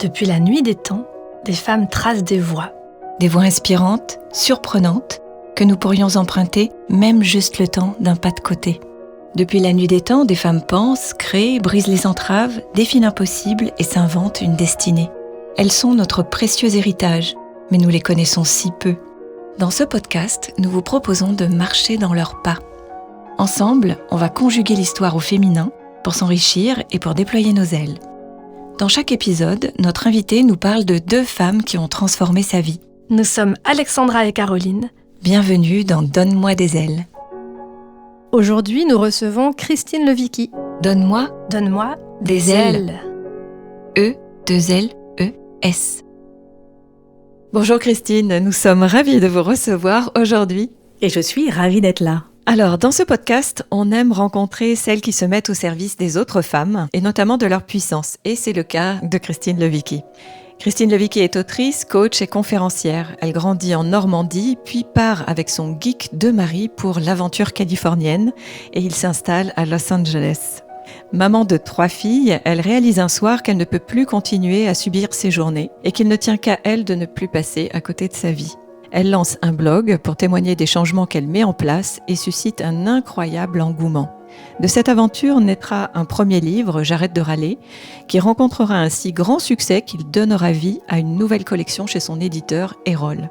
Depuis la nuit des temps, des femmes tracent des voies. Des voies inspirantes, surprenantes, que nous pourrions emprunter même juste le temps d'un pas de côté. Depuis la nuit des temps, des femmes pensent, créent, brisent les entraves, défient l'impossible et s'inventent une destinée. Elles sont notre précieux héritage, mais nous les connaissons si peu. Dans ce podcast, nous vous proposons de marcher dans leurs pas. Ensemble, on va conjuguer l'histoire au féminin pour s'enrichir et pour déployer nos ailes. Dans chaque épisode, notre invitée nous parle de 2 femmes qui ont transformé sa vie. Nous sommes Alexandra et Caroline. Bienvenue dans Donne-moi des ailes. Aujourd'hui, nous recevons Christine Levicki. Donne-moi des ailes. E-2-L-E-S. Bonjour Christine, nous sommes ravis de vous recevoir aujourd'hui. Et je suis ravie d'être là. Alors, dans ce podcast, on aime rencontrer celles qui se mettent au service des autres femmes, et notamment de leur puissance. Et c'est le cas de Christine Levicki. Christine Levicki est autrice, coach et conférencière. Elle grandit en Normandie, puis part avec son geek de mari pour l'aventure californienne, et il s'installe à Los Angeles. Maman de 3 filles, elle réalise un soir qu'elle ne peut plus continuer à subir ses journées, et qu'il ne tient qu'à elle de ne plus passer à côté de sa vie. Elle lance un blog pour témoigner des changements qu'elle met en place et suscite un incroyable engouement. De cette aventure naîtra un premier livre, J'arrête de râler, qui rencontrera un si grand succès qu'il donnera vie à une nouvelle collection chez son éditeur Erol.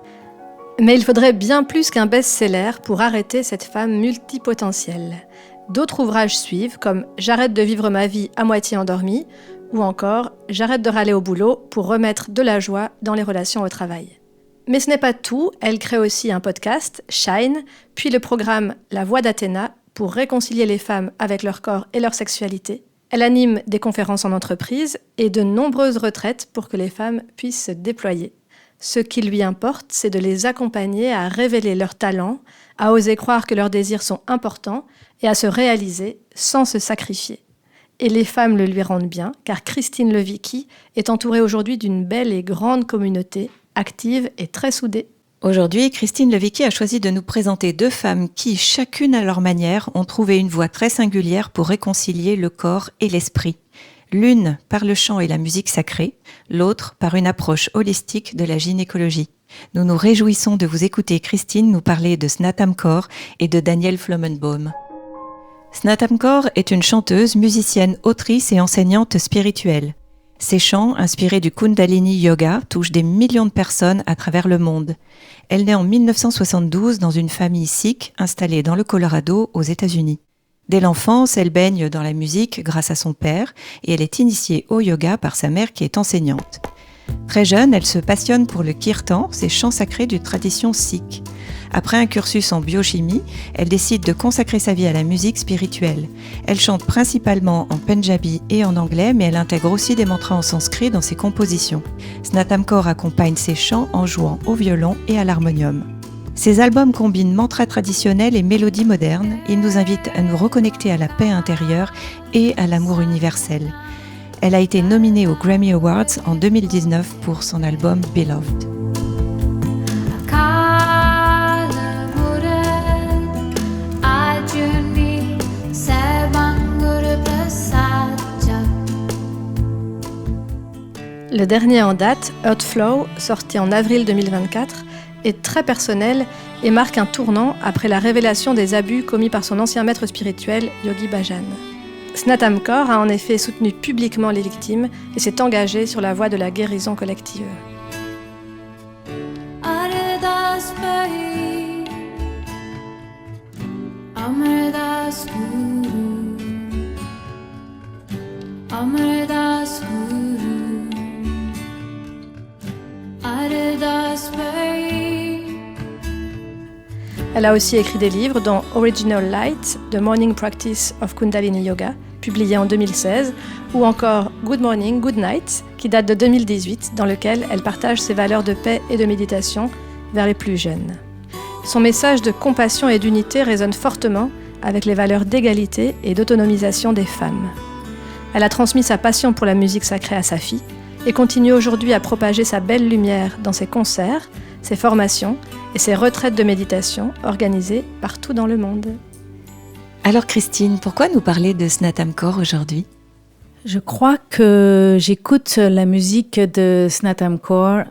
Mais il faudrait bien plus qu'un best-seller pour arrêter cette femme multipotentielle. D'autres ouvrages suivent, comme J'arrête de vivre ma vie à moitié endormie, ou encore J'arrête de râler au boulot pour remettre de la joie dans les relations au travail. Mais ce n'est pas tout, elle crée aussi un podcast, Shine, puis le programme La Voix d'Athéna pour réconcilier les femmes avec leur corps et leur sexualité. Elle anime des conférences en entreprise et de nombreuses retraites pour que les femmes puissent se déployer. Ce qui lui importe, c'est de les accompagner à révéler leurs talents, à oser croire que leurs désirs sont importants et à se réaliser sans se sacrifier. Et les femmes le lui rendent bien, car Christine Levicki est entourée aujourd'hui d'une belle et grande communauté, active et très soudée. Aujourd'hui, Christine Levicki a choisi de nous présenter 2 femmes qui, chacune à leur manière, ont trouvé une voie très singulière pour réconcilier le corps et l'esprit. L'une par le chant et la musique sacrée, l'autre par une approche holistique de la gynécologie. Nous nous réjouissons de vous écouter Christine nous parler de Snatam Kaur et de Daniel Flomenbaum. Snatam Kaur est une chanteuse, musicienne, autrice et enseignante spirituelle. Ses chants, inspirés du Kundalini Yoga, touchent des millions de personnes à travers le monde. Elle naît en 1972 dans une famille sikh installée dans le Colorado, aux États-Unis. Dès l'enfance, elle baigne dans la musique grâce à son père et elle est initiée au yoga par sa mère qui est enseignante. Très jeune, elle se passionne pour le kirtan, ces chants sacrés d'une tradition sikh. Après un cursus en biochimie, elle décide de consacrer sa vie à la musique spirituelle. Elle chante principalement en punjabi et en anglais, mais elle intègre aussi des mantras en sanskrit dans ses compositions. Snatam Kaur accompagne ses chants en jouant au violon et à l'harmonium. Ses albums combinent mantras traditionnels et mélodies modernes. Ils nous invitent à nous reconnecter à la paix intérieure et à l'amour universel. Elle a été nominée aux Grammy Awards en 2019 pour son album Beloved. Le dernier en date, Earthflow, sorti en avril 2024, est très personnel et marque un tournant après la révélation des abus commis par son ancien maître spirituel, Yogi Bhajan. Snatam Kaur a en effet soutenu publiquement les victimes et s'est engagé sur la voie de la guérison collective. Elle a aussi écrit des livres dont Original Light, The Morning Practice of Kundalini Yoga, publié en 2016, ou encore Good Morning, Good Night, qui date de 2018, dans lequel elle partage ses valeurs de paix et de méditation vers les plus jeunes. Son message de compassion et d'unité résonne fortement avec les valeurs d'égalité et d'autonomisation des femmes. Elle a transmis sa passion pour la musique sacrée à sa fille et continue aujourd'hui à propager sa belle lumière dans ses concerts, ses formations et ses retraites de méditation organisées partout dans le monde. Alors Christine, pourquoi nous parler de Snatam Kaur aujourd'hui ? Je crois que j'écoute la musique de Snatam Kaur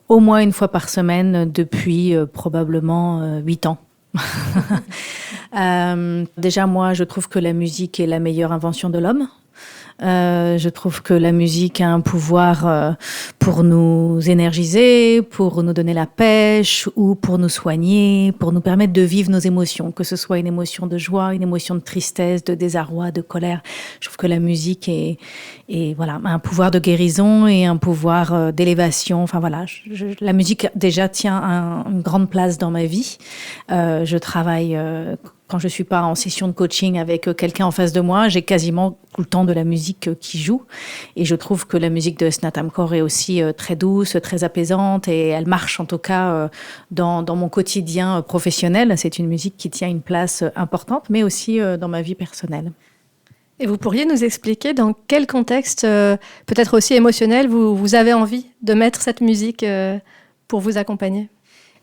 au moins une fois par semaine depuis probablement 8 ans. Déjà, moi, je trouve que la musique est la meilleure invention de l'homme. Je trouve que la musique a un pouvoir pour nous énergiser, pour nous donner la pêche ou pour nous soigner, pour nous permettre de vivre nos émotions, que ce soit une émotion de joie, une émotion de tristesse, de désarroi, de colère. Je trouve que la musique voilà, a un pouvoir de guérison et un pouvoir d'élévation. Enfin voilà, la musique déjà tient une grande place dans ma vie. Je travaille... Quand je suis pas en session de coaching avec quelqu'un en face de moi, j'ai quasiment tout le temps de la musique qui joue. Et je trouve que la musique de Snatam Kaur est aussi très douce, très apaisante et elle marche en tout cas dans mon quotidien professionnel. C'est une musique qui tient une place importante, mais aussi dans ma vie personnelle. Et vous pourriez nous expliquer dans quel contexte, peut-être aussi émotionnel, vous avez envie de mettre cette musique pour vous accompagner ?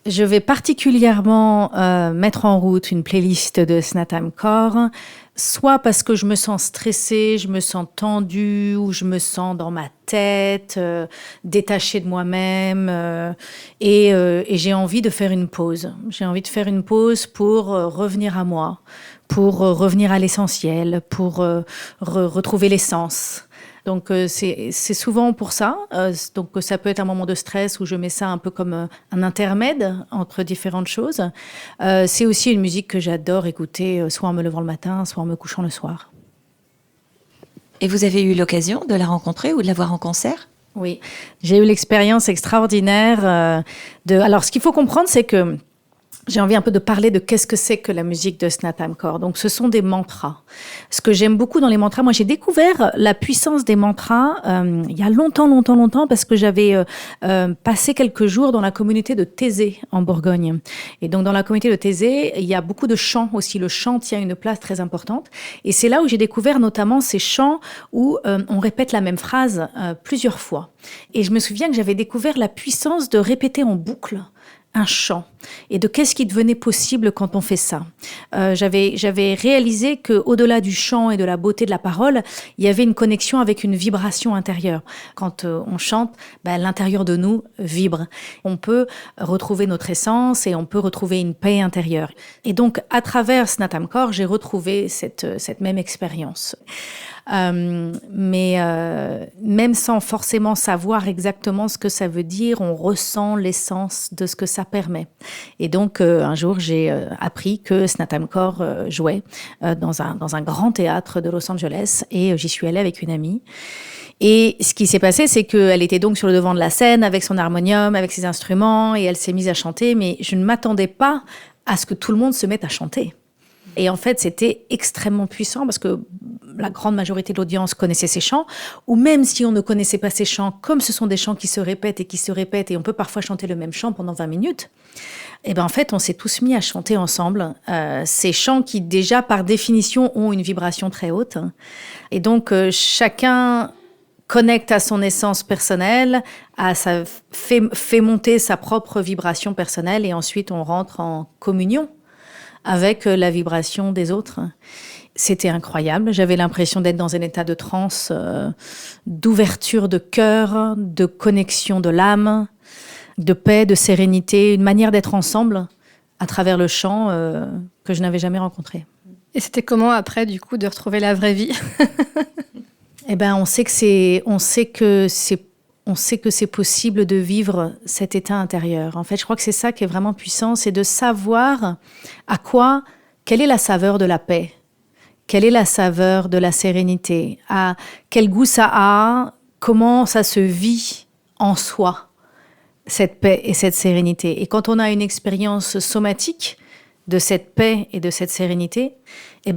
Je vais particulièrement mettre en route une playlist de Snatam Kaur, soit parce que je me sens stressée, je me sens tendue, ou je me sens dans ma tête, détachée de moi-même, et j'ai envie de faire une pause. J'ai envie de faire une pause pour revenir à moi, pour revenir à l'essentiel, pour retrouver l'essence. Donc c'est souvent pour ça. Donc ça peut être un moment de stress où je mets ça un peu comme un intermède entre différentes choses. C'est aussi une musique que j'adore écouter, soit en me levant le matin, soit en me couchant le soir. Et vous avez eu l'occasion de la rencontrer ou de la voir en concert ? Oui, j'ai eu l'expérience extraordinaire Alors ce qu'il faut comprendre, c'est que j'ai envie un peu de parler de qu'est-ce que c'est que la musique de Snatam Kaur. Donc, ce sont des mantras. Ce que j'aime beaucoup dans les mantras, moi, j'ai découvert la puissance des mantras il y a longtemps, parce que j'avais passé quelques jours dans la communauté de Thésée en Bourgogne. Et donc, dans la communauté de Thésée, il y a beaucoup de chants aussi. Le chant tient une place très importante. Et c'est là où j'ai découvert notamment ces chants où on répète la même phrase plusieurs fois. Et je me souviens que j'avais découvert la puissance de répéter en boucle un chant et de qu'est-ce qui devenait possible quand on fait ça. J'avais réalisé que au-delà du chant et de la beauté de la parole, il y avait une connexion avec une vibration intérieure. Quand on chante, l'intérieur de nous vibre. On peut retrouver notre essence et on peut retrouver une paix intérieure. Et donc, à travers Snatam Kaur, j'ai retrouvé cette même expérience. Mais même sans forcément savoir exactement ce que ça veut dire, on ressent l'essence de ce que ça permet. Et donc, un jour, j'ai appris que Snatam Kaur jouait dans un grand théâtre de Los Angeles et j'y suis allée avec une amie. Et ce qui s'est passé, c'est qu'elle était donc sur le devant de la scène avec son harmonium, avec ses instruments et elle s'est mise à chanter, mais je ne m'attendais pas à ce que tout le monde se mette à chanter. Et en fait, c'était extrêmement puissant parce que la grande majorité de l'audience connaissait ces chants, ou même si on ne connaissait pas ces chants, comme ce sont des chants qui se répètent et on peut parfois chanter le même chant pendant 20 minutes, et en fait, on s'est tous mis à chanter ensemble ces chants qui, déjà, par définition, ont une vibration très haute. Et donc, chacun connecte à son essence personnelle, fait monter sa propre vibration personnelle, et ensuite, on rentre en communion avec la vibration des autres. C'était incroyable. J'avais l'impression d'être dans un état de transe, d'ouverture de cœur, de connexion de l'âme, de paix, de sérénité, une manière d'être ensemble à travers le chant que je n'avais jamais rencontré. Et c'était comment après, du coup, de retrouver la vraie vie ? On sait que c'est possible de vivre cet état intérieur. En fait, je crois que c'est ça qui est vraiment puissant, c'est de savoir quelle est la saveur de la paix, quelle est la saveur de la sérénité, à quel goût ça a, comment ça se vit en soi, cette paix et cette sérénité. Et quand on a une expérience somatique de cette paix et de cette sérénité,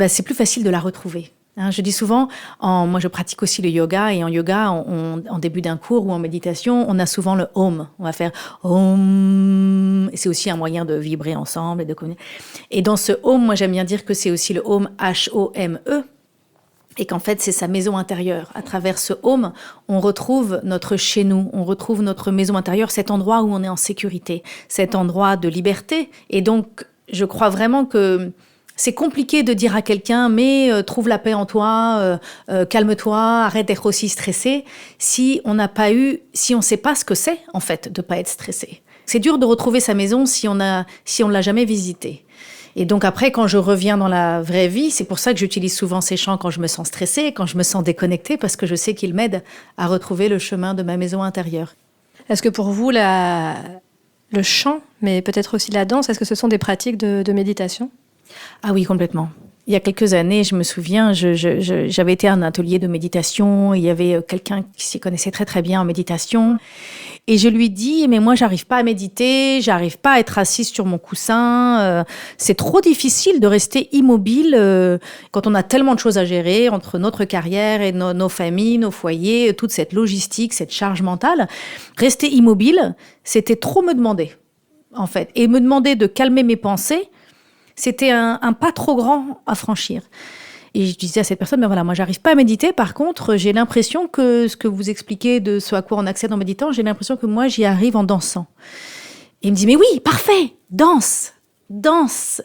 c'est plus facile de la retrouver. Je dis souvent, moi je pratique aussi le yoga, et en yoga, en début d'un cours ou en méditation, on a souvent le Om. On va faire Om, et c'est aussi un moyen de vibrer ensemble et de communiquer. Et dans ce Om, moi j'aime bien dire que c'est aussi le Om, H-O-M-E, et qu'en fait c'est sa maison intérieure. À travers ce Om, on retrouve notre chez nous, on retrouve notre maison intérieure, cet endroit où on est en sécurité, cet endroit de liberté. Et donc, je crois vraiment que c'est compliqué de dire à quelqu'un, mais trouve la paix en toi, calme-toi, arrête d'être aussi stressé, si on sait pas ce que c'est, en fait, de pas être stressé. C'est dur de retrouver sa maison si on l'a jamais visitée. Et donc après, quand je reviens dans la vraie vie, c'est pour ça que j'utilise souvent ces chants quand je me sens stressée, quand je me sens déconnectée, parce que je sais qu'ils m'aident à retrouver le chemin de ma maison intérieure. Est-ce que pour vous, le chant, mais peut-être aussi la danse, est-ce que ce sont des pratiques de méditation ? Ah oui, complètement. Il y a quelques années, je me souviens, j'avais été à un atelier de méditation. Il y avait quelqu'un qui s'y connaissait très très bien en méditation. Et je lui dis, mais moi, j'arrive pas à méditer, j'arrive pas à être assise sur mon coussin. C'est trop difficile de rester immobile quand on a tellement de choses à gérer entre notre carrière et nos familles, nos foyers, toute cette logistique, cette charge mentale. Rester immobile, c'était trop me demander, en fait. Et me demander de calmer mes pensées, c'était un pas trop grand à franchir. Et je disais à cette personne, ben voilà, moi, j'arrive pas à méditer. Par contre, j'ai l'impression que ce que vous expliquez de ce à quoi on accède en méditant, j'ai l'impression que moi, j'y arrive en dansant. Et il me dit, mais oui, parfait, danse.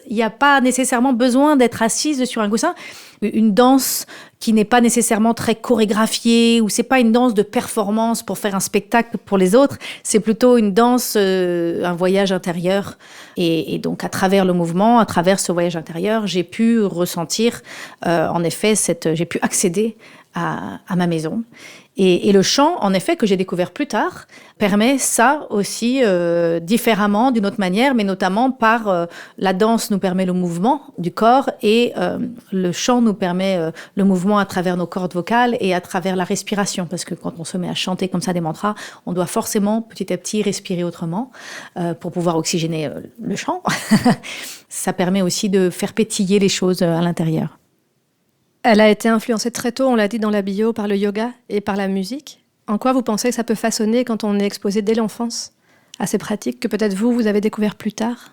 Il n'y a pas nécessairement besoin d'être assise sur un coussin. Une danse qui n'est pas nécessairement très chorégraphiée, ou c'est pas une danse de performance pour faire un spectacle pour les autres, c'est plutôt une danse, un voyage intérieur. Et donc, à travers le mouvement, à travers ce voyage intérieur, j'ai pu ressentir, en effet, j'ai pu accéder à ma maison. Et le chant, en effet, que j'ai découvert plus tard, permet ça aussi différemment, d'une autre manière, mais notamment par la danse nous permet le mouvement du corps et le chant nous permet le mouvement à travers nos cordes vocales et à travers la respiration. Parce que quand on se met à chanter comme ça des mantras, on doit forcément petit à petit respirer autrement pour pouvoir oxygéner le chant. Ça permet aussi de faire pétiller les choses à l'intérieur. Elle a été influencée très tôt, on l'a dit dans la bio, par le yoga et par la musique. En quoi vous pensez que ça peut façonner quand on est exposé dès l'enfance à ces pratiques que peut-être vous avez découvert plus tard ?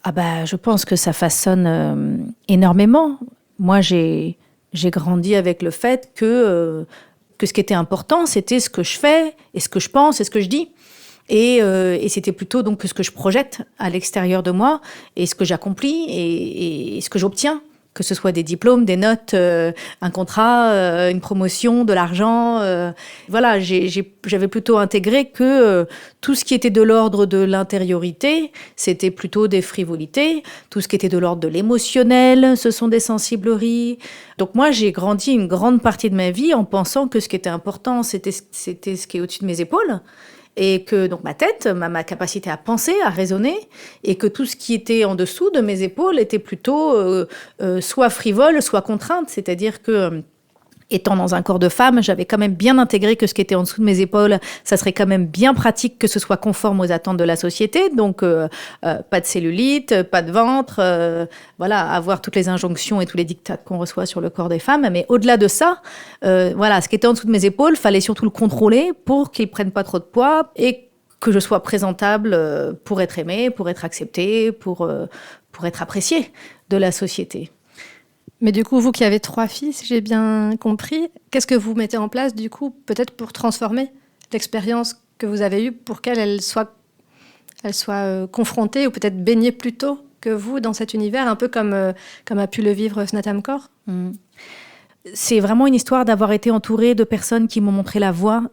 Je pense que ça façonne énormément. Moi, j'ai grandi avec le fait que ce qui était important, c'était ce que je fais et ce que je pense et ce que je dis. Et c'était plutôt donc ce que je projette à l'extérieur de moi et ce que j'accomplis et ce que j'obtiens. Que ce soit des diplômes, des notes, un contrat, une promotion, de l'argent. Voilà, j'avais plutôt intégré que tout ce qui était de l'ordre de l'intériorité, c'était plutôt des frivolités. Tout ce qui était de l'ordre de l'émotionnel, ce sont des sensibleries. Donc moi, j'ai grandi une grande partie de ma vie en pensant que ce qui était important, c'était ce qui est au-dessus de mes épaules. Et que donc ma tête, ma capacité à penser, à raisonner, et que tout ce qui était en dessous de mes épaules était plutôt soit frivole, soit contrainte. C'est-à-dire que, étant dans un corps de femme, j'avais quand même bien intégré que ce qui était en dessous de mes épaules, ça serait quand même bien pratique que ce soit conforme aux attentes de la société. Donc, pas de cellulite, pas de ventre, voilà, avoir toutes les injonctions et tous les dictats qu'on reçoit sur le corps des femmes. Mais au-delà de ça, voilà, ce qui était en dessous de mes épaules, fallait surtout le contrôler pour qu'il prenne pas trop de poids et que je sois présentable pour être aimée, pour être acceptée, pour être appréciée de la société. Mais du coup, vous qui avez 3 filles, si j'ai bien compris, qu'est-ce que vous mettez en place, du coup, peut-être pour transformer l'expérience que vous avez eue pour qu'elle soit confrontée ou peut-être baignée plus tôt que vous dans cet univers, un peu comme a pu le vivre Snatam Kaur ? C'est vraiment une histoire d'avoir été entourée de personnes qui m'ont montré la voie.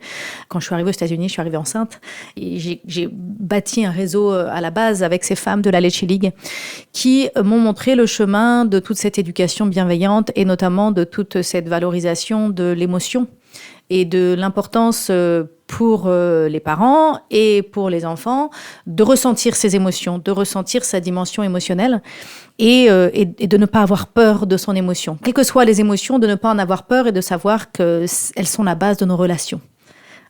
Quand je suis arrivée aux États-Unis, je suis arrivée enceinte. Et j'ai bâti un réseau à la base avec ces femmes de la Lecce League qui m'ont montré le chemin de toute cette éducation bienveillante et notamment de toute cette valorisation de l'émotion et de l'importance pour les parents et pour les enfants de ressentir ses émotions, de ressentir sa dimension émotionnelle et de ne pas avoir peur de son émotion. Quelles que soient les émotions, de ne pas en avoir peur et de savoir qu'elles sont la base de nos relations,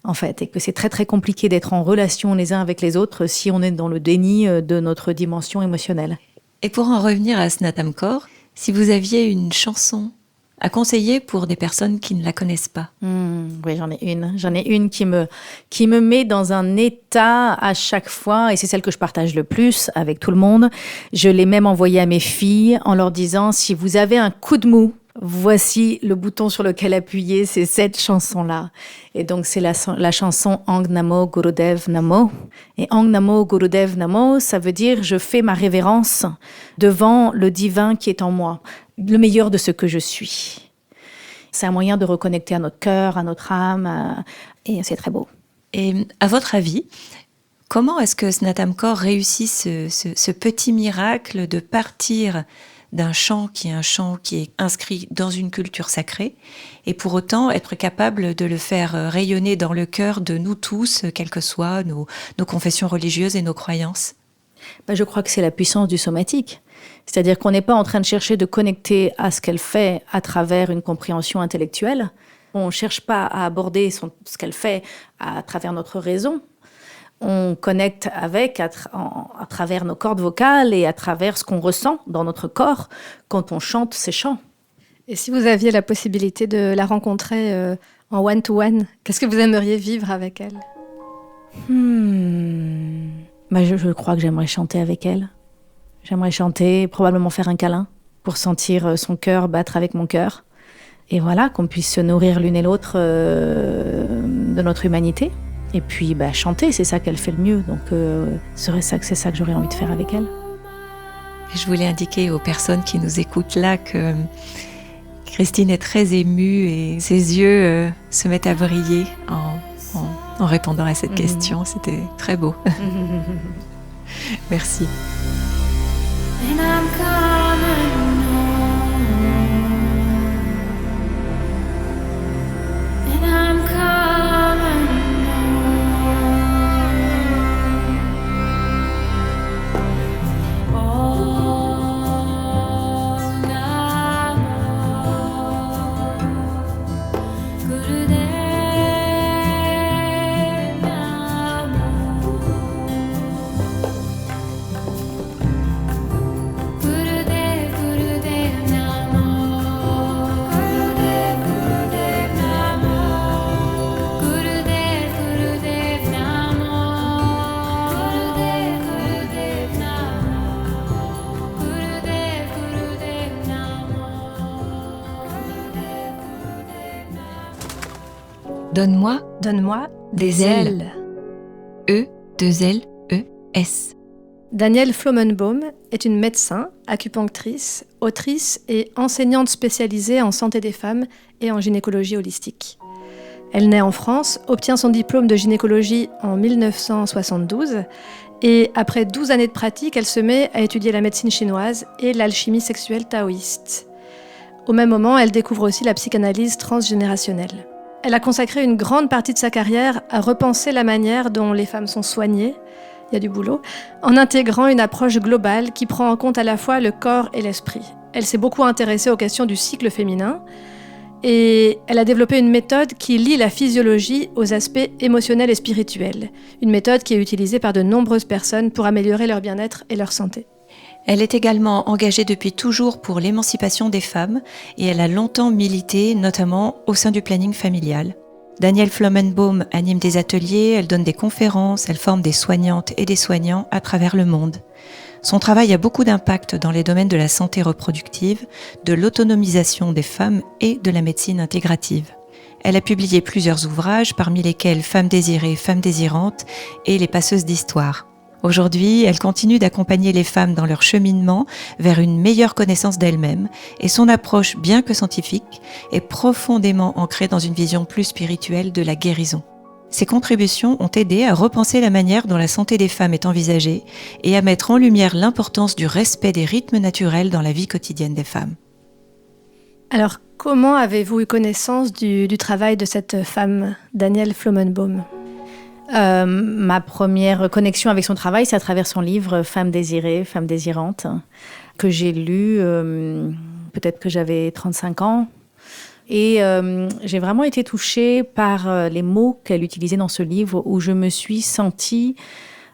en fait, et que c'est très très compliqué d'être en relation les uns avec les autres si on est dans le déni de notre dimension émotionnelle. Et pour en revenir à Snatam Kaur, si vous aviez une chanson à conseiller pour des personnes qui ne la connaissent pas. Oui, j'en ai une qui me met dans un état à chaque fois, et c'est celle que je partage le plus avec tout le monde. Je l'ai même envoyée à mes filles en leur disant, si vous avez un coup de mou, voici le bouton sur lequel appuyer, c'est cette chanson-là. Et donc, c'est la chanson Ang Namo Gurudev Namo. Et Ang Namo Gurudev Namo, ça veut dire je fais ma révérence devant le divin qui est en moi, le meilleur de ce que je suis. C'est un moyen de reconnecter à notre cœur, à notre âme, et c'est très beau. Et à votre avis, comment est-ce que Snatam Kaur réussit ce petit miracle de partir d'un chant qui est inscrit dans une culture sacrée et pour autant être capable de le faire rayonner dans le cœur de nous tous, quelles que soient nos confessions religieuses et nos croyances? Je crois que c'est la puissance du somatique. C'est-à-dire qu'on n'est pas en train de chercher de connecter à ce qu'elle fait à travers une compréhension intellectuelle. On ne cherche pas à aborder ce qu'elle fait à travers notre raison. On connecte avec à travers nos cordes vocales et à travers ce qu'on ressent dans notre corps quand on chante ces chants. Et si vous aviez la possibilité de la rencontrer en one-to-one, qu'est-ce que vous aimeriez vivre avec elle? Je crois que j'aimerais chanter avec elle. J'aimerais chanter, probablement faire un câlin pour sentir son cœur battre avec mon cœur. Et voilà, qu'on puisse se nourrir l'une et l'autre de notre humanité. Et puis chanter, c'est ça qu'elle fait le mieux. Donc c'est ça que j'aurais envie de faire avec elle. Et je voulais indiquer aux personnes qui nous écoutent là que Christine est très émue et ses yeux se mettent à briller en répondant à cette question. C'était très beau. Merci. And I'm coming home. And I'm coming home. Oh, Namo Gurudev Namo. Donne-moi des ailes. E-2-L-E-S. Danielle Flomenbaum est une médecin, acupunctrice, autrice et enseignante spécialisée en santé des femmes et en gynécologie holistique. Elle naît en France, obtient son diplôme de gynécologie en 1972 et après 12 années de pratique, elle se met à étudier la médecine chinoise et l'alchimie sexuelle taoïste. Au même moment, elle découvre aussi la psychanalyse transgénérationnelle. Elle a consacré une grande partie de sa carrière à repenser la manière dont les femmes sont soignées, il y a du boulot, en intégrant une approche globale qui prend en compte à la fois le corps et l'esprit. Elle s'est beaucoup intéressée aux questions du cycle féminin et elle a développé une méthode qui lie la physiologie aux aspects émotionnels et spirituels. Une méthode qui est utilisée par de nombreuses personnes pour améliorer leur bien-être et leur santé. Elle est également engagée depuis toujours pour l'émancipation des femmes et elle a longtemps milité, notamment au sein du planning familial. Danielle Flomenbaum anime des ateliers, elle donne des conférences, elle forme des soignantes et des soignants à travers le monde. Son travail a beaucoup d'impact dans les domaines de la santé reproductive, de l'autonomisation des femmes et de la médecine intégrative. Elle a publié plusieurs ouvrages, parmi lesquels Femmes désirées, Femmes désirantes et Les passeuses d'histoire. Aujourd'hui, elle continue d'accompagner les femmes dans leur cheminement vers une meilleure connaissance d'elles-mêmes et son approche, bien que scientifique, est profondément ancrée dans une vision plus spirituelle de la guérison. Ses contributions ont aidé à repenser la manière dont la santé des femmes est envisagée et à mettre en lumière l'importance du respect des rythmes naturels dans la vie quotidienne des femmes. Alors, comment avez-vous eu connaissance du travail de cette femme, Danielle Flomenbaum ? Ma première connexion avec son travail, c'est à travers son livre « Femmes désirées, Femmes désirantes » que j'ai lu, peut-être que j'avais 35 ans. Et j'ai vraiment été touchée par les mots qu'elle utilisait dans ce livre où je me suis sentie...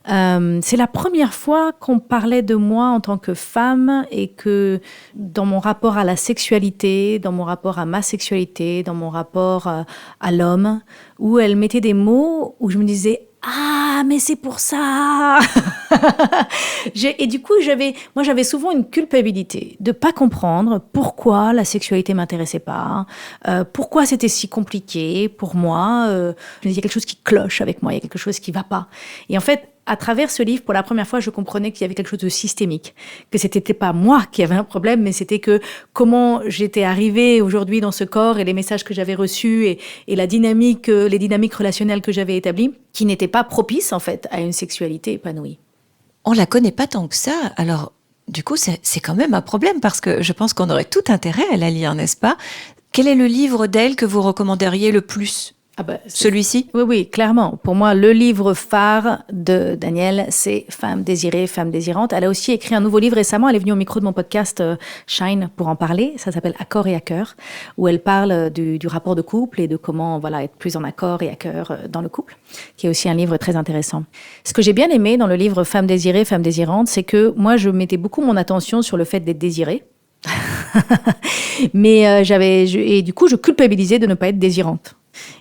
c'est la première fois qu'on parlait de moi en tant que femme et que dans mon rapport à la sexualité, dans mon rapport à ma sexualité, dans mon rapport à l'homme, où elle mettait des mots où je me disais « Ah, mais c'est pour ça !» Et du coup, j'avais souvent une culpabilité de pas comprendre pourquoi la sexualité m'intéressait pas, pourquoi c'était si compliqué pour moi. Il y a quelque chose qui cloche avec moi, il y a quelque chose qui va pas. Et en fait, à travers ce livre, pour la première fois, je comprenais qu'il y avait quelque chose de systémique, que c'était pas moi qui avait un problème, mais c'était que comment j'étais arrivée aujourd'hui dans ce corps et les messages que j'avais reçus et les dynamiques relationnelles que j'avais établies, qui n'étaient pas propices en fait à une sexualité épanouie. On la connaît pas tant que ça, alors du coup c'est quand même un problème parce que je pense qu'on aurait tout intérêt à la lire, n'est-ce pas? Quel est le livre d'elle que vous recommanderiez le plus? Celui-ci? Oui, clairement. Pour moi, le livre phare de Danielle, c'est Femme désirée, femme désirante. Elle a aussi écrit un nouveau livre récemment. Elle est venue au micro de mon podcast Shine pour en parler. Ça s'appelle Accord et à cœur, où elle parle du rapport de couple et de comment être plus en accord et à cœur dans le couple, qui est aussi un livre très intéressant. Ce que j'ai bien aimé dans le livre Femme désirée, femme désirante, c'est que moi, je mettais beaucoup mon attention sur le fait d'être désirée. Mais et du coup, je culpabilisais de ne pas être désirante.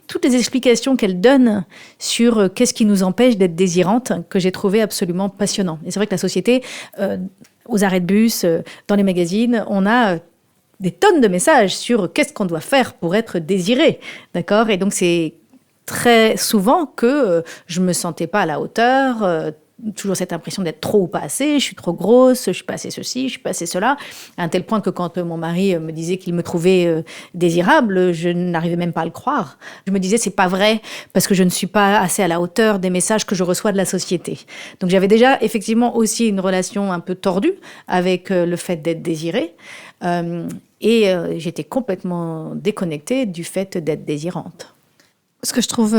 Toutes les explications qu'elle donne sur qu'est-ce qui nous empêche d'être désirante, que j'ai trouvé absolument passionnant. Et c'est vrai que la société, aux arrêts de bus, dans les magazines, on a des tonnes de messages sur qu'est-ce qu'on doit faire pour être désiré, d'accord ? Et donc c'est très souvent que je me sentais pas à la hauteur. Toujours cette impression d'être trop ou pas assez, je suis trop grosse, je suis pas assez ceci, je suis pas assez cela, à un tel point que quand mon mari me disait qu'il me trouvait désirable, je n'arrivais même pas à le croire. Je me disais c'est pas vrai parce que je ne suis pas assez à la hauteur des messages que je reçois de la société. Donc j'avais déjà effectivement aussi une relation un peu tordue avec le fait d'être désirée et j'étais complètement déconnectée du fait d'être désirante. Ce que je trouve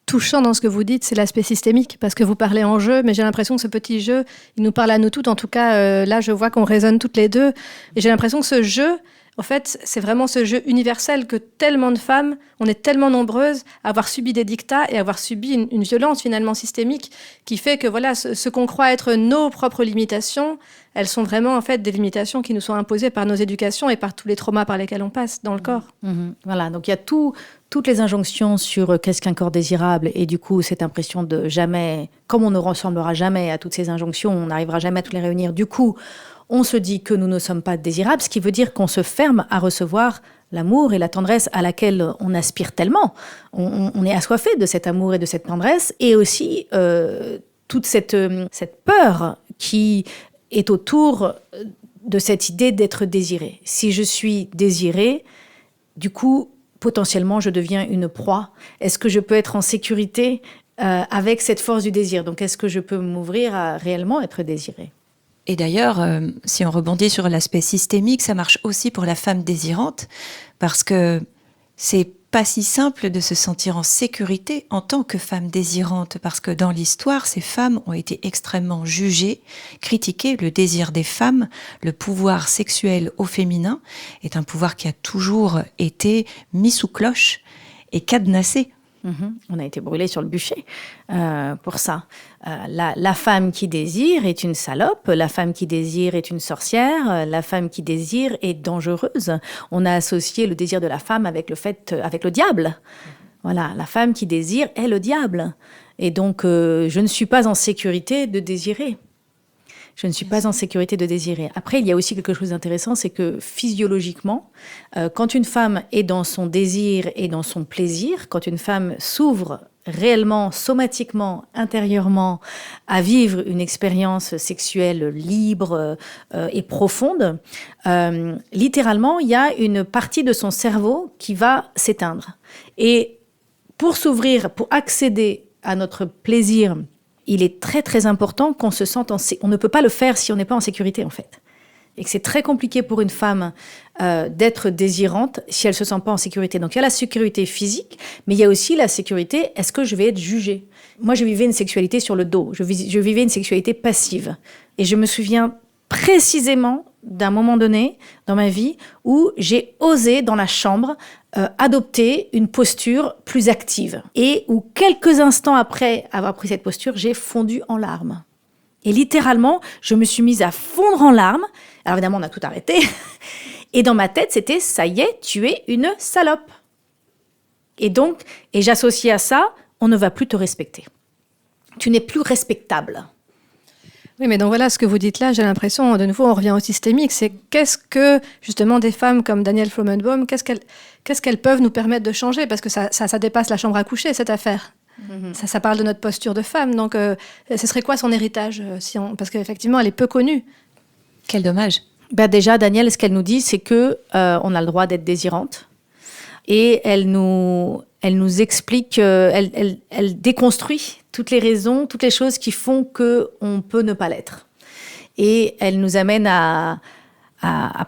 touchant dans ce que vous dites, c'est l'aspect systémique, parce que vous parlez en jeu, mais j'ai l'impression que ce petit jeu, il nous parle à nous toutes. En tout cas, là, je vois qu'on résonne toutes les deux. Et j'ai l'impression que ce jeu, en fait, c'est vraiment ce jeu universel que tellement de femmes, on est tellement nombreuses à avoir subi des dictats et à avoir subi une violence finalement systémique qui fait que voilà, ce qu'on croit être nos propres limitations, elles sont vraiment en fait des limitations qui nous sont imposées par nos éducations et par tous les traumas par lesquels on passe dans le corps. Voilà, donc il y a toutes les injonctions sur qu'est-ce qu'un corps désirable et du coup cette impression de jamais, comme on ne ressemblera jamais à toutes ces injonctions, on n'arrivera jamais à toutes les réunir, du coup on se dit que nous ne sommes pas désirables, ce qui veut dire qu'on se ferme à recevoir l'amour et la tendresse à laquelle on aspire tellement. On est assoiffé de cet amour et de cette tendresse et aussi toute cette peur qui est autour de cette idée d'être désiré. Si je suis désirée, du coup, potentiellement, je deviens une proie. Est-ce que je peux être en sécurité avec cette force du désir ? Donc, est-ce que je peux m'ouvrir à réellement être désirée ? Et d'ailleurs, si on rebondit sur l'aspect systémique, ça marche aussi pour la femme désirante, parce que c'est pas si simple de se sentir en sécurité en tant que femme désirante, parce que dans l'histoire, ces femmes ont été extrêmement jugées, critiquées. Le désir des femmes, le pouvoir sexuel au féminin, est un pouvoir qui a toujours été mis sous cloche et cadenassé. On a été brûlés sur le bûcher pour ça. La femme qui désire est une salope, la femme qui désire est une sorcière, la femme qui désire est dangereuse. On a associé le désir de la femme avec le diable. Voilà, la femme qui désire est le diable. Et donc, je ne suis pas en sécurité de désirer. Je ne suis pas en sécurité de désirer. Après, il y a aussi quelque chose d'intéressant, c'est que physiologiquement, quand une femme est dans son désir et dans son plaisir, quand une femme s'ouvre réellement, somatiquement, intérieurement, à vivre une expérience sexuelle libre et profonde, littéralement, il y a une partie de son cerveau qui va s'éteindre. Et pour s'ouvrir, pour accéder à notre plaisir, il est très très important qu'on se sente on ne peut pas le faire si on n'est pas en sécurité en fait. Et que c'est très compliqué pour une femme d'être désirante si elle se sent pas en sécurité. Donc il y a la sécurité physique, mais il y a aussi la sécurité, est-ce que je vais être jugée ? Moi je vivais une sexualité sur le dos, je vivais une sexualité passive. Et je me souviens précisément d'un moment donné dans ma vie où j'ai osé dans la chambre adopter une posture plus active et où quelques instants après avoir pris cette posture, j'ai fondu en larmes. Et littéralement, je me suis mise à fondre en larmes. Alors évidemment, on a tout arrêté. Et dans ma tête, c'était « ça y est, tu es une salope ». Et donc, j'associais à ça « on ne va plus te respecter ». Tu n'es plus respectable. Oui, mais donc voilà, ce que vous dites là, j'ai l'impression, de nouveau, on revient au systémique, c'est qu'est-ce que, justement, des femmes comme Danielle Flomenbaum, qu'est-ce qu'elles peuvent nous permettre de changer? Parce que ça dépasse la chambre à coucher, cette affaire. Ça parle de notre posture de femme, donc ce serait quoi son héritage parce qu'effectivement, elle est peu connue. Quel dommage. Déjà, Danielle, ce qu'elle nous dit, c'est que on a le droit d'être désirante. Et elle nous explique, elle déconstruit toutes les raisons, toutes les choses qui font qu'on peut ne pas l'être. Et elle nous amène à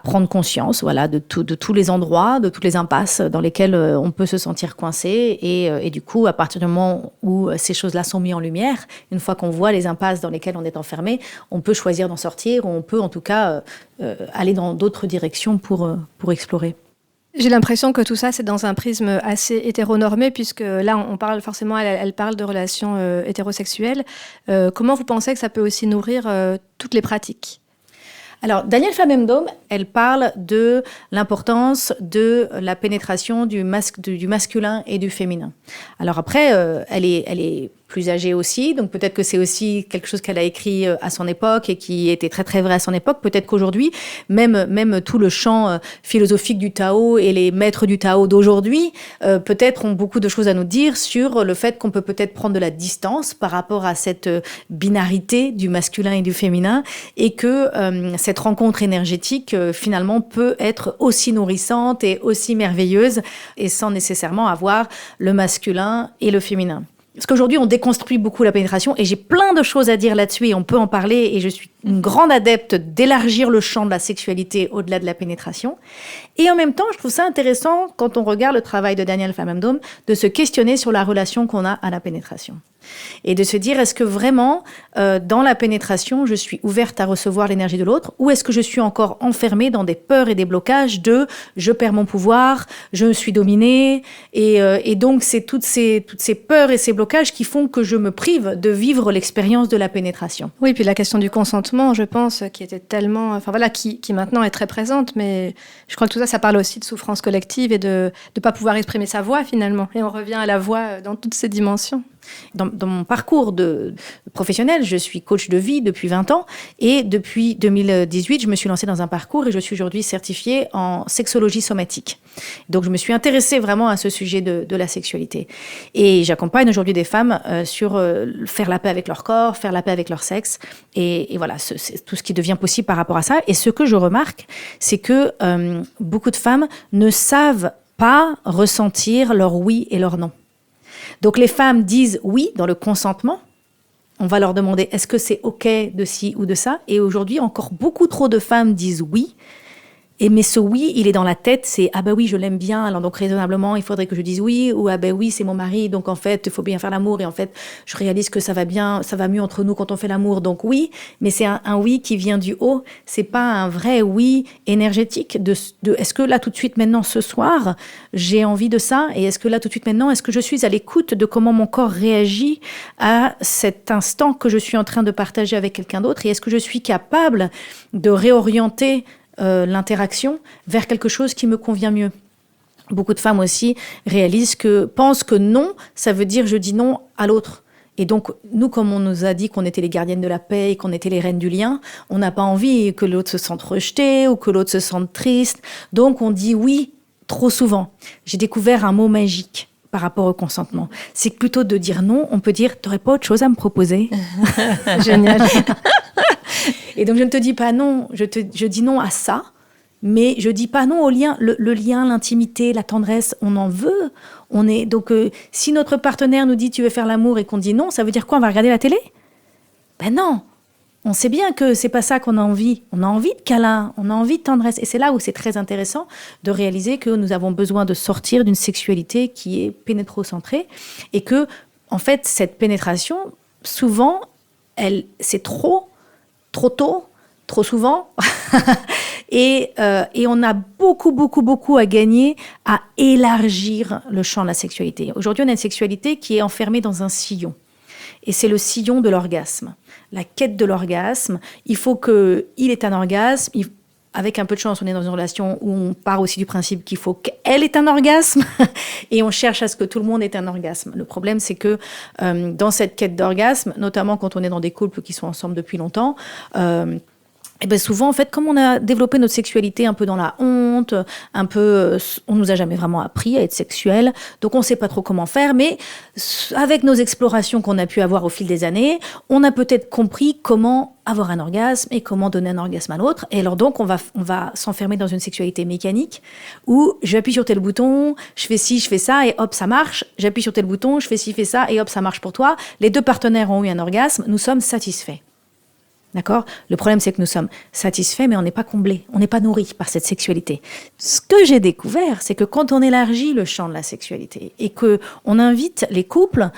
prendre conscience, voilà, de tous les endroits, de toutes les impasses dans lesquelles on peut se sentir coincé. Et du coup, à partir du moment où ces choses-là sont mises en lumière, une fois qu'on voit les impasses dans lesquelles on est enfermé, on peut choisir d'en sortir, ou on peut en tout cas aller dans d'autres directions pour explorer. J'ai l'impression que tout ça, c'est dans un prisme assez hétéronormé, puisque là, on parle forcément, elle parle de relations hétérosexuelles. Comment vous pensez que ça peut aussi nourrir toutes les pratiques ? Alors, Danielle Flomenbaum, elle parle de l'importance de la pénétration du masculin et du féminin. Alors après, elle est plus âgée aussi, donc peut-être que c'est aussi quelque chose qu'elle a écrit à son époque et qui était très très vrai à son époque. Peut-être qu'aujourd'hui, même tout le champ philosophique du Tao et les maîtres du Tao d'aujourd'hui, peut-être ont beaucoup de choses à nous dire sur le fait qu'on peut peut-être prendre de la distance par rapport à cette binarité du masculin et du féminin, et que cette rencontre énergétique finalement peut être aussi nourrissante et aussi merveilleuse, et sans nécessairement avoir le masculin et le féminin. Parce qu'aujourd'hui, on déconstruit beaucoup la pénétration, et j'ai plein de choses à dire là-dessus, et on peut en parler, et je suis une grande adepte d'élargir le champ de la sexualité au-delà de la pénétration. Et en même temps, je trouve ça intéressant, quand on regarde le travail de Danielle Flomenbaum, de se questionner sur la relation qu'on a à la pénétration. Et de se dire, est-ce que vraiment, dans la pénétration, je suis ouverte à recevoir l'énergie de l'autre, ou est-ce que je suis encore enfermée dans des peurs et des blocages de « je perds mon pouvoir, je suis dominée », et donc c'est toutes ces peurs et ces blocages qui font que je me prive de vivre l'expérience de la pénétration. Oui, puis la question du consentement, je pense, qui était tellement... Enfin voilà, qui maintenant est très présente, mais je crois que tout ça, ça parle aussi de souffrance collective et de ne pas pouvoir exprimer sa voix, finalement. Et on revient à la voix dans toutes ses dimensions. Dans mon parcours professionnel, je suis coach de vie depuis 20 ans, et depuis 2018, je me suis lancée dans un parcours et je suis aujourd'hui certifiée en sexologie somatique. Donc, je me suis intéressée vraiment à ce sujet de la sexualité. Et j'accompagne aujourd'hui des femmes sur faire la paix avec leur corps, faire la paix avec leur sexe, et voilà, c'est tout ce qui devient possible par rapport à ça. Et ce que je remarque, c'est que beaucoup de femmes ne savent pas ressentir leur oui et leur non. Donc les femmes disent oui dans le consentement. On va leur demander est-ce que c'est OK de ci ou de ça. Et aujourd'hui, encore beaucoup trop de femmes disent oui. Mais ce oui, il est dans la tête, c'est « Ah ben oui, je l'aime bien, alors donc raisonnablement, il faudrait que je dise oui » ou « Ah ben oui, c'est mon mari, donc en fait, il faut bien faire l'amour et en fait, je réalise que ça va bien, ça va mieux entre nous quand on fait l'amour, donc oui ». Mais c'est un oui qui vient du haut, c'est pas un vrai oui énergétique de est-ce que là, tout de suite, maintenant, ce soir, j'ai envie de ça, et est-ce que là, tout de suite, maintenant, est-ce que je suis à l'écoute de comment mon corps réagit à cet instant que je suis en train de partager avec quelqu'un d'autre, et est-ce que je suis capable de réorienter l'interaction vers quelque chose qui me convient mieux. Beaucoup de femmes aussi pensent que non, ça veut dire je dis non à l'autre. Et donc, nous, comme on nous a dit qu'on était les gardiennes de la paix et qu'on était les reines du lien, on n'a pas envie que l'autre se sente rejeté ou que l'autre se sente triste. Donc, on dit oui trop souvent. J'ai découvert un mot magique par rapport au consentement. C'est que plutôt de dire non, on peut dire « t'aurais pas autre chose à me proposer ?» Génial. Et donc, je ne te dis pas non, je dis non à ça, mais je dis pas non au lien, le lien, l'intimité, la tendresse, on en veut. Donc, si notre partenaire nous dit « tu veux faire l'amour » et qu'on dit non, ça veut dire quoi? On va regarder la télé? Ben non, on sait bien que c'est pas ça qu'on a envie. On a envie de câlin, on a envie de tendresse. Et c'est là où c'est très intéressant de réaliser que nous avons besoin de sortir d'une sexualité qui est pénétrocentrée, et que, en fait, cette pénétration, souvent, c'est trop tôt, trop souvent, et on a beaucoup à gagner à élargir le champ de la sexualité. Aujourd'hui, on a une sexualité qui est enfermée dans un sillon, et c'est le sillon de l'orgasme, la quête de l'orgasme. Il faut qu'il ait un orgasme, avec un peu de chance, on est dans une relation où on part aussi du principe qu'il faut qu'elle ait un orgasme et on cherche à ce que tout le monde ait un orgasme. Le problème, c'est que dans cette quête d'orgasme, notamment quand on est dans des couples qui sont ensemble depuis longtemps, et bien souvent, en fait, comme on a développé notre sexualité un peu dans la honte, on nous a jamais vraiment appris à être sexuel, donc on sait pas trop comment faire, mais avec nos explorations qu'on a pu avoir au fil des années, on a peut-être compris comment avoir un orgasme et comment donner un orgasme à l'autre. Et alors donc, on va s'enfermer dans une sexualité mécanique où j'appuie sur tel bouton, je fais ci, je fais ça, et hop, ça marche. J'appuie sur tel bouton, je fais ci, je fais ça, et hop, ça marche pour toi. Les deux partenaires ont eu un orgasme, nous sommes satisfaits. D'accord ? Le problème, c'est que nous sommes satisfaits, mais on n'est pas comblés, on n'est pas nourris par cette sexualité. Ce que j'ai découvert, c'est que quand on élargit le champ de la sexualité et que on invite les couples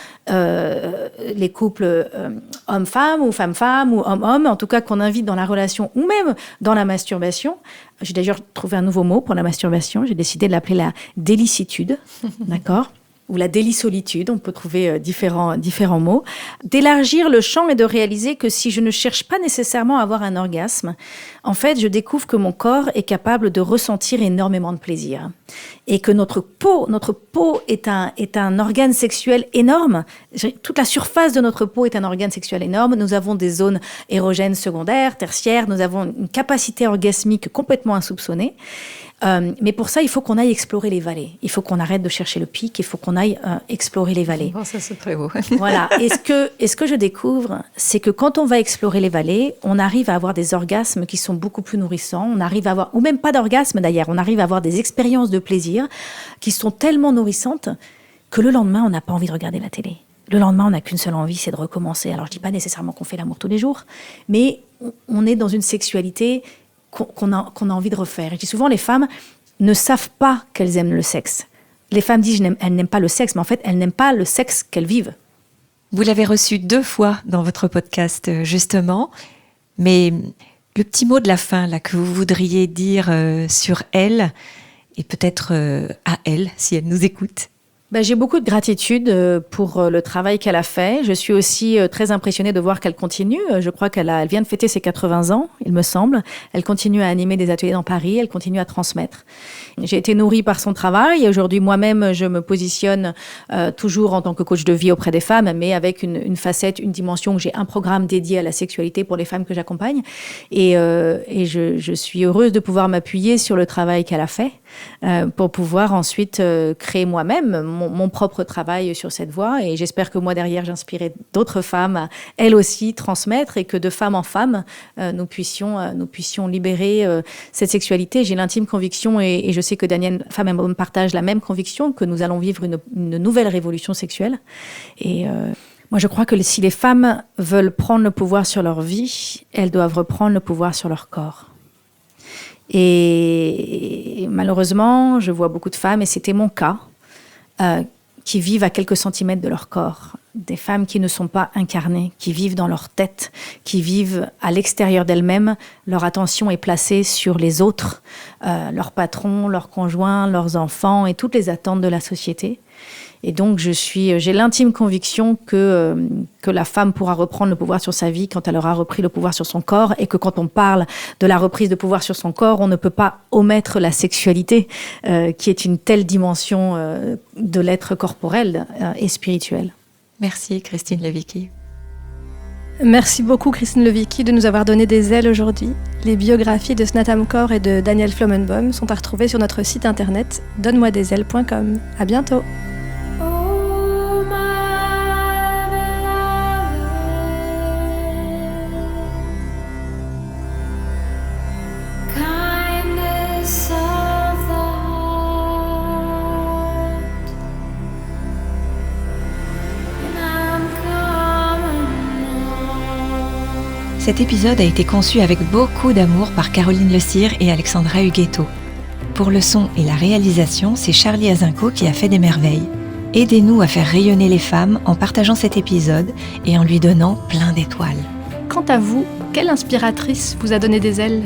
homme-femme ou femme-femme ou homme-homme, en tout cas qu'on invite dans la relation ou même dans la masturbation. J'ai d'ailleurs trouvé un nouveau mot pour la masturbation. J'ai décidé de l'appeler la délicitude. D'accord ? Ou la délisolitude, on peut trouver différents mots, d'élargir le champ et de réaliser que si je ne cherche pas nécessairement à avoir un orgasme, en fait, je découvre que mon corps est capable de ressentir énormément de plaisir. Et que notre peau est un organe sexuel énorme. Toute la surface de notre peau est un organe sexuel énorme. Nous avons des zones érogènes secondaires, tertiaires. Nous avons une capacité orgasmique complètement insoupçonnée. Mais pour ça, il faut qu'on aille explorer les vallées. Il faut qu'on arrête de chercher le pic. Il faut qu'on aille explorer les vallées. Bon, ça, c'est très beau. Voilà. Et ce que je découvre, c'est que quand on va explorer les vallées, on arrive à avoir des orgasmes qui sont beaucoup plus nourrissants. On arrive à avoir, ou même pas d'orgasme d'ailleurs, on arrive à avoir des expériences de plaisir qui sont tellement nourrissantes que le lendemain, on n'a pas envie de regarder la télé. Le lendemain, on n'a qu'une seule envie, c'est de recommencer. Alors, je dis pas nécessairement qu'on fait l'amour tous les jours, mais on est dans une sexualité qu'on a envie de refaire. Et je dis souvent, les femmes ne savent pas qu'elles aiment le sexe. Les femmes disent elles n'aiment pas le sexe, mais en fait, elles n'aiment pas le sexe qu'elles vivent. Vous l'avez reçu 2 fois dans votre podcast, justement. Mais le petit mot de la fin là, que vous voudriez dire sur elle, et peut-être à elle, si elle nous écoute. J'ai beaucoup de gratitude pour le travail qu'elle a fait. Je suis aussi très impressionnée de voir qu'elle continue. Je crois qu'elle vient de fêter ses 80 ans, il me semble. Elle continue à animer des ateliers dans Paris, elle continue à transmettre. J'ai été nourrie par son travail et aujourd'hui, moi-même, je me positionne toujours en tant que coach de vie auprès des femmes, mais avec une facette, une dimension où j'ai un programme dédié à la sexualité pour les femmes que j'accompagne. Et je suis heureuse de pouvoir m'appuyer sur le travail qu'elle a fait pour pouvoir ensuite créer moi-même mon propre travail sur cette voie. Et j'espère que moi, derrière, j'inspirerai d'autres femmes à, elles aussi, transmettre et que de femme en femme, nous puissions libérer cette sexualité. J'ai l'intime conviction, et je sais que Daniel, Femme et Homme, partage la même conviction, que nous allons vivre une nouvelle révolution sexuelle. Et moi, je crois que si les femmes veulent prendre le pouvoir sur leur vie, elles doivent reprendre le pouvoir sur leur corps. Et malheureusement, je vois beaucoup de femmes, et c'était mon cas, qui vivent à quelques centimètres de leur corps. Des femmes qui ne sont pas incarnées, qui vivent dans leur tête, qui vivent à l'extérieur d'elles-mêmes. Leur attention est placée sur les autres, leurs patrons, leurs conjoints, leurs enfants et toutes les attentes de la société. Et donc, j'ai l'intime conviction que la femme pourra reprendre le pouvoir sur sa vie quand elle aura repris le pouvoir sur son corps, et que quand on parle de la reprise de pouvoir sur son corps, on ne peut pas omettre la sexualité, qui est une telle dimension de l'être corporel et spirituel. Merci Christine Lewicki. Merci beaucoup Christine Lewicki de nous avoir donné des ailes aujourd'hui. Les biographies de Snatam Kaur et de Daniel Flomenboim sont à retrouver sur notre site internet donne-moi-des-ailes.com. À bientôt. Cet épisode a été conçu avec beaucoup d'amour par Caroline Le Cire et Alexandra Huguetto. Pour le son et la réalisation, c'est Charlie Azinco qui a fait des merveilles. Aidez-nous à faire rayonner les femmes en partageant cet épisode et en lui donnant plein d'étoiles. Quant à vous, quelle inspiratrice vous a donné des ailes ?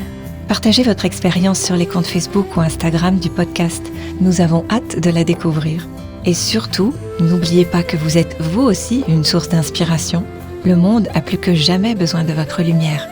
Partagez votre expérience sur les comptes Facebook ou Instagram du podcast. Nous avons hâte de la découvrir. Et surtout, n'oubliez pas que vous êtes vous aussi une source d'inspiration. Le monde a plus que jamais besoin de votre lumière.